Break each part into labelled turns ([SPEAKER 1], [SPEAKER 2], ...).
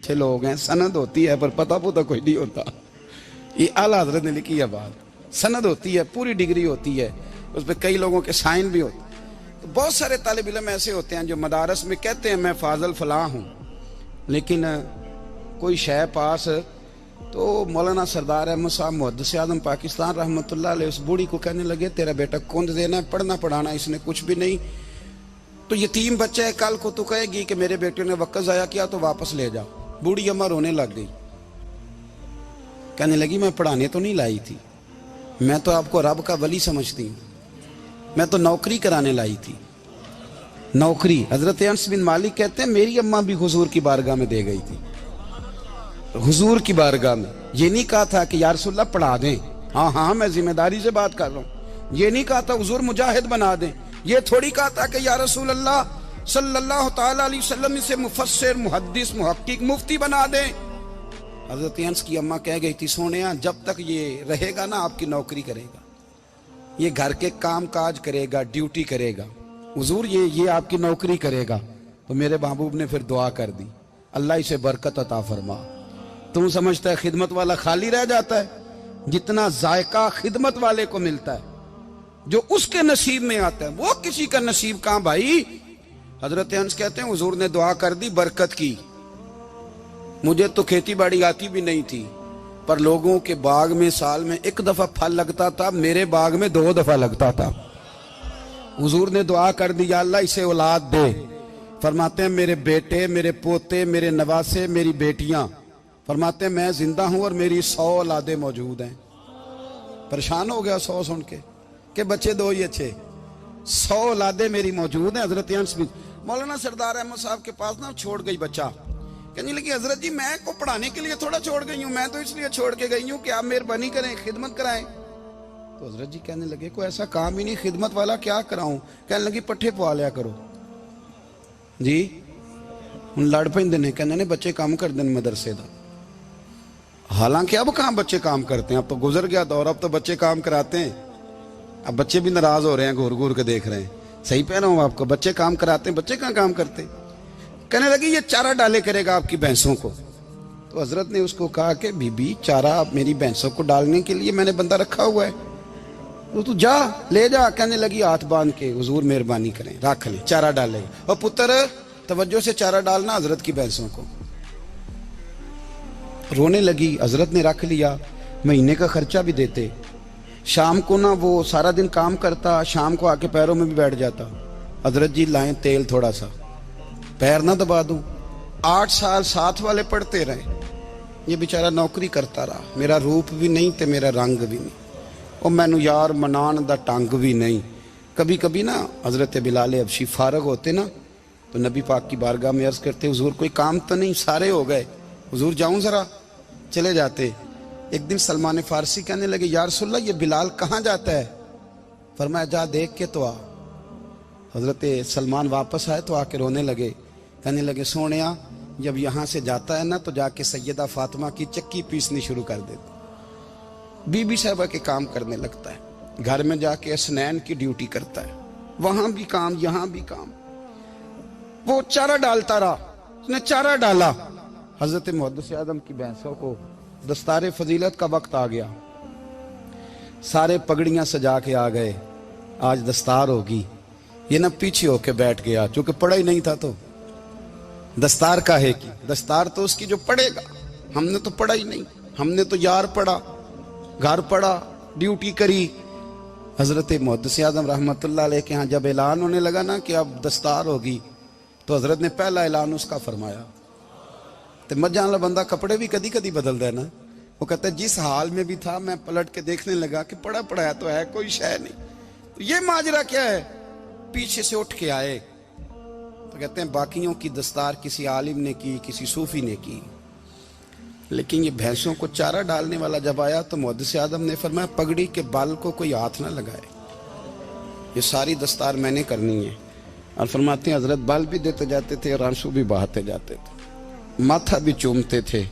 [SPEAKER 1] اچھے لوگ ہیں، سند ہوتی ہے پر پتہ پتہ کوئی نہیں ہوتا. یہ اعلیٰ حضرت نے لکھی ہے بات. سند ہوتی ہے، پوری ڈگری ہوتی ہے، اس پہ کئی لوگوں کے سائن بھی ہوتے ہیں. تو بہت سارے طالب علم ایسے ہوتے ہیں جو مدارس میں کہتے ہیں میں فاضل فلاں ہوں، لیکن کوئی شے پاس تو مولانا سردار احمد صاحب محدث اعظم پاکستان رحمۃ اللہ علیہ اس بوڑھی کو کہنے لگے تیرا بیٹا کند دینا ہے، پڑھنا پڑھانا اس نے کچھ بھی نہیں، تو یتیم بچہ ہے، کل کو تو کہے گی کہ میرے بیٹے نے وقت ضائع کیا تو واپس لے جاؤ. بوڑھی اماں رونے لگ گئی، کہنے لگی میں پڑھانے تو نہیں لائی تھی، میں تو آپ کو رب کا ولی سمجھتی ہوں، میں تو نوکری کرانے لائی تھی. نوکری. حضرت انس بن مالک کہتے ہیں میری اماں بھی حضور کی بارگاہ میں دے گئی تھی، حضور کی بارگاہ میں. یہ نہیں کہا تھا کہ یا رسول اللہ پڑھا دیں، ہاں ہاں میں ذمہ داری سے بات کر رہا ہوں. یہ نہیں کہا تھا حضور مجاہد بنا دیں. یہ تھوڑی کہا تھا کہ یا رسول اللہ صلی اللہ تعالی علیہ وسلم سے مفسر، محدث، محقق، مفتی بنا دیں. حضرت انس کی اماں کہہ گئی تھی سونیا جب تک یہ رہے گا نا آپ کی نوکری کرے گا، یہ گھر کے کام کاج کرے گا، ڈیوٹی کرے گا، حضور یہ آپ کی نوکری کرے گا. تو میرے محبوب نے پھر دعا کر دی اللہ اسے برکت عطا فرما. تم سمجھتا ہے خدمت والا خالی رہ جاتا ہے؟ جتنا ذائقہ خدمت والے کو ملتا ہے، جو اس کے نصیب میں آتا ہے، وہ کسی کا نصیب کہاں بھائی. حضرت انس کہتے ہیں حضور نے دعا کر دی، برکت کی. مجھے تو کھیتی باڑی آتی بھی نہیں تھی، پر لوگوں کے باغ میں سال میں ایک دفعہ پھل لگتا تھا، میرے باغ میں 2 دفعہ لگتا تھا. حضور نے دعا کر دی یا اللہ اسے اولاد دے. فرماتے ہیں میرے بیٹے، میرے پوتے، میرے نواسے، میری بیٹیاں، فرماتے ہیں میں زندہ ہوں اور میری 100 اولادیں موجود ہیں. پریشان ہو گیا 100 سن کے کہ بچے 2 ہی اچھے، 100 اولادیں میری موجود ہیں. حضرت انس بھی مولانا سردار احمد صاحب کے پاس نا چھوڑ گئی بچہ، کہنے لگی حضرت جی میں کو پڑھانے کے لیے تھوڑا چھوڑ گئی ہوں، میں تو اس لیے چھوڑ کے گئی ہوں کہ آپ مہربانی کریں خدمت کرائیں. تو حضرت جی کہنے لگے کوئی ایسا کام ہی نہیں، خدمت والا کیا کراؤں؟ کہنے لگی پٹھے پوا لیا کرو. جی ہن لڑ پیندے نے، کہنے نے بچے کام کر دیں مدرسے دا. حالانکہ اب کہاں بچے کام کرتے ہیں، اب تو گزر گیا دور، اب تو بچے کام کراتے ہیں. اب بچے بھی ناراض ہو رہے ہیں، گھور گھور کے دیکھ رہے ہیں. صحیح پہ رہا ہوں آپ کو، بچے کام کراتے ہیں، بچے کہاں کام کرتے. کہنے لگی یہ چارہ ڈالے کرے گا آپ کی بھینسوں کو. تو حضرت نے اس کو کہا کہ بی بی چارہ میری بھینسوں کو ڈالنے کے لیے میں نے بندہ رکھا ہوا ہے، تو جا لے جا. کہنے لگی ہاتھ باندھ کے حضور مہربانی کریں رکھ لے، چارہ ڈالے گا. اور پتر توجہ سے چارہ ڈالنا حضرت کی بھینسوں کو. رونے لگی. حضرت نے رکھ لیا، مہینے کا خرچہ بھی دیتے. شام کو نا وہ سارا دن کام کرتا، شام کو آ کے پیروں میں بھی بیٹھ جاتا. حضرت جی لائیں تیل تھوڑا سا، پیر نہ دبا دوں. 8 سال ساتھ والے پڑھتے رہے، یہ بیچارہ نوکری کرتا رہا. میرا روپ بھی نہیں تے میرا رنگ بھی نہیں، اور مینو یار منان دا ٹنگ بھی نہیں. کبھی کبھی نا حضرت بلال حبشی فارغ ہوتے نا تو نبی پاک کی بارگاہ میں عرض کرتے حضور کوئی کام تو نہیں، سارے ہو گئے، حضور جاؤں ذرا. چلے جاتے. ایک دن سلمان فارسی کہنے لگے یا رسول اللہ یہ بلال کہاں جاتا ہے؟ فرمایا جا دیکھ کے تو آ. حضرت سلمان واپس آئے تو آ کے رونے لگے. کہنے لگے سونیا جب یہاں سے جاتا ہے نا تو جا کے سیدہ فاطمہ کی چکی پیسنی شروع کر دیتا، بی بی صاحبہ کے کام کرنے لگتا ہے. گھر میں جا کے اسنین کی ڈیوٹی کرتا ہے، وہاں بھی کام یہاں بھی کام. وہ چارہ ڈالتا رہا، اس نے چارہ ڈالا. حضرت محدث اعظم کی بھینسوں کو دستار فضیلت کا وقت آ گیا، سارے پگڑیاں سجا کے آ گئے. آج دستار ہوگی. یہ نہ پیچھے ہو کے بیٹھ گیا، چونکہ پڑھا ہی نہیں تھا تو دستار کا ہے کی دستار تو اس کی جو پڑھے گا. ہم نے تو پڑھا ہی نہیں، ہم نے تو یار پڑھا، گھر پڑھا، ڈیوٹی کری. حضرت محدث اعظم رحمۃ اللہ علیہ کے ہاں جب اعلان ہونے لگا نا کہ اب دستار ہوگی تو حضرت نے پہلا اعلان اس کا فرمایا. تو مجھے والا بندہ کپڑے بھی کدی کدی بدل دے نا. وہ کہتا ہے جس حال میں بھی تھا میں پلٹ کے دیکھنے لگا کہ پڑھا پڑھایا تو ہے، کوئی شے نہیں. تو یہ ماجرا کیا ہے؟ پیچھے سے اٹھ کے آئے تو کہتے ہیں باقیوں کی دستار کسی عالم نے کی، کسی صوفی نے کی، لیکن یہ بھینسوں کو چارہ ڈالنے والا جب آیا تو محدث اعظم نے فرمایا پگڑی کے بال کو کوئی ہاتھ نہ لگائے، یہ ساری دستار میں نے کرنی ہے. اور فرماتے ہیں حضرت بال بھی دیتے جاتے تھے اور آنسو بھی بہاتے جاتے تھے، ماتھا بھی چومتے تھے.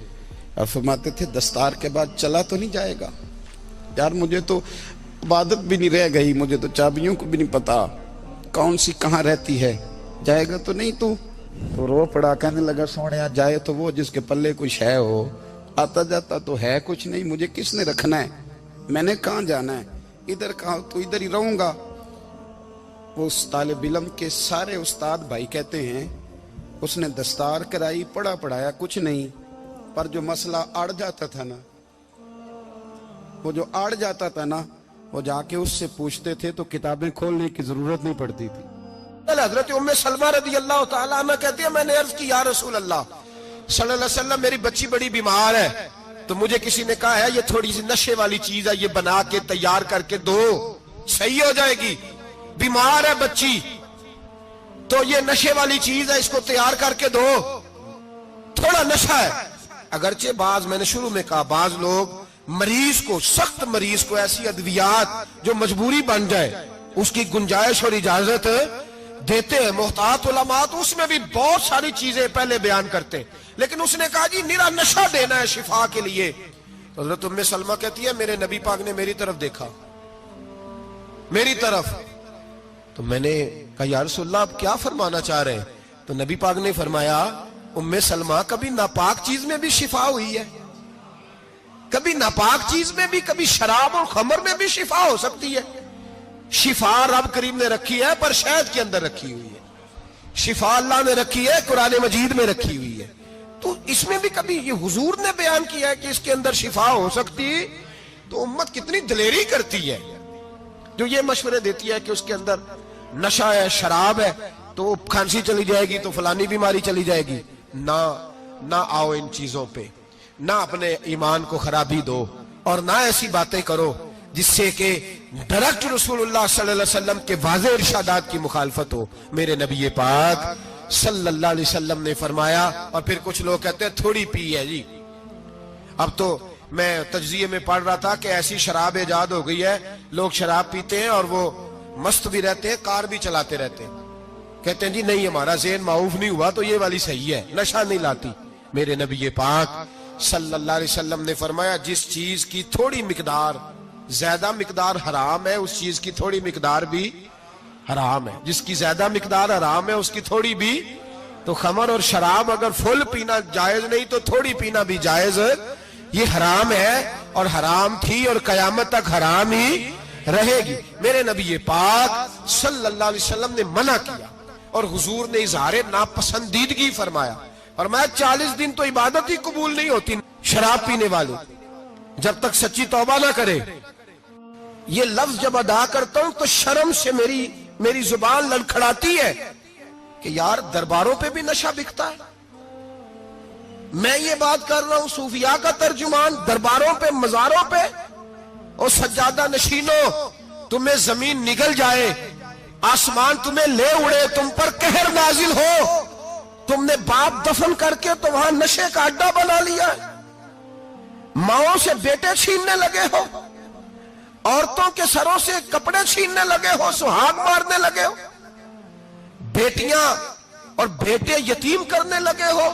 [SPEAKER 1] اور فرماتے تھے دستار کے بعد چلا تو نہیں جائے گا یار، مجھے تو عبادت بھی نہیں رہ گئی، مجھے تو چابیوں کو بھی نہیں پتا کون سی کہاں رہتی ہے، جائے گا تو نہیں تو؟ تو رو پڑا کہنے لگا سونے جائے تو وہ جس کے پلے کچھ ہے ہو، آتا جاتا تو ہے کچھ نہیں، مجھے کس نے رکھنا ہے، میں نے کہاں جانا ہے، ادھر کہاں تو ادھر ہی رہوں گا۔ وہ اس طالب علم کے سارے استاد بھائی کہتے ہیں اس نے دستار کرائی، پڑھا پڑھایا کچھ نہیں، پر جو مسئلہ اڑ جاتا تھا نا، وہ جو اڑ جاتا تھا نا، وہ جا کے اس سے پوچھتے تھے تو کتابیں کھولنے کی ضرورت نہیں پڑتی تھی۔
[SPEAKER 2] حضرت ام سلمہ رضی اللہ تعالیٰ عنہ کہتی ہے میں نے عرض کی یا رسول اللہ صلی اللہ علیہ وسلم میری بچی بڑی بیمار ہے، تو مجھے کسی نے کہا ہے یہ تھوڑی سی نشے والی چیز ہے، یہ بنا کے تیار کر کے دو صحیح ہو جائے گی، بیمار ہے بچی تو یہ نشے والی چیز ہے، اس کو تیار کر کے دو، تھوڑا نشہ ہے۔ اگرچہ بعض میں نے شروع میں کہا بعض لوگ مریض کو، سخت مریض کو ایسی ادویات جو مجبوری بن جائے اس کی گنجائش اور اجازت دیتے ہیں، محتاط علماء تو اس میں بھی بہت ساری چیزیں پہلے بیان کرتے ہیں، لیکن اس نے کہا جی نرا نشہ دینا ہے شفا کے لیے۔ حضرت ام سلمہ کہتی ہے میرے نبی پاک نے میری طرف دیکھا، میری طرف، تو میں نے کہا یا رسول اللہ آپ کیا فرمانا چاہ رہے ہیں؟ تو نبی پاک نے فرمایا ام سلمہ کبھی ناپاک چیز میں بھی شفا ہوئی ہے، کبھی ناپاک چیز میں بھی، کبھی شراب اور خمر میں بھی شفا ہو سکتی ہے۔ شفا رب کریم نے رکھی ہے پر شہد کے اندر رکھی ہوئی ہے، شفا اللہ نے رکھی ہے قرآن مجید میں رکھی ہوئی ہے، تو اس میں بھی کبھی یہ حضور نے بیان کیا ہے کہ اس کے اندر شفا ہو سکتی، تو امت کتنی دلیری کرتی ہے جو یہ مشورے دیتی ہے کہ اس کے اندر نشہ ہے، شراب ہے، تو کھانسی چلی جائے گی تو فلانی بیماری چلی جائے گی۔ نہ آؤ ان چیزوں پہ، نہ اپنے ایمان کو خرابی دو، اور نہ ایسی باتیں کرو جس سے کہ ڈائریکٹ رسول اللہ صلی اللہ علیہ وسلم کے واضح ارشادات کی مخالفت ہو۔ میرے نبی پاک صلی اللہ علیہ وسلم نے فرمایا، اور پھر کچھ لوگ کہتے ہیں تھوڑی پی ہے جی، اب تو میں تجزیے میں پڑھ رہا تھا کہ ایسی شراب ایجاد ہو گئی ہے، لوگ شراب پیتے ہیں اور وہ مست بھی رہتے ہیں، کار بھی چلاتے رہتے ہیں، کہتے ہیں جی نہیں ہمارا ذہن معاف نہیں ہوا تو یہ والی صحیح ہے، نشہ نہیں لاتی۔ میرے نبی پاک صلی اللہ علیہ وسلم نے فرمایا جس چیز کی تھوڑی مقدار، زیادہ مقدار حرام ہے اس چیز کی تھوڑی مقدار بھی حرام ہے، جس کی زیادہ مقدار حرام ہے اس کی تھوڑی بھی، تو خمر اور شراب اگر فل پینا جائز نہیں تو تھوڑی پینا بھی جائز، یہ حرام ہے اور حرام تھی اور قیامت تک حرام ہی رہے گی۔ میرے نبی پاک صلی اللہ علیہ وسلم نے منع کیا اور حضور نے اظہار ناپسندیدگی فرمایا، اور میں 40 دن تو عبادت ہی قبول نہیں ہوتی شراب پینے والے جب تک سچی توبہ نہ کرے۔ یہ لفظ جب ادا کرتا ہوں تو شرم سے میری زبان لڑکھڑاتی ہے کہ یار درباروں پہ بھی نشہ بکتا ہے۔ میں یہ بات کر رہا ہوں صوفیاء کا ترجمان، درباروں پہ، مزاروں پہ، اور سجادہ نشینوں تمہیں زمین نگل جائے، آسمان تمہیں لے اڑے، تم پر قہر نازل ہو، تم نے باپ دفن کر کے تو وہاں نشے کا اڈا بنا لیا، ماؤں سے بیٹے چھیننے لگے ہو، عورتوں کے سروں سے کپڑے چھیننے لگے ہو، سہاگ مارنے لگے ہو، بیٹیاں اور بیٹے یتیم کرنے لگے ہو،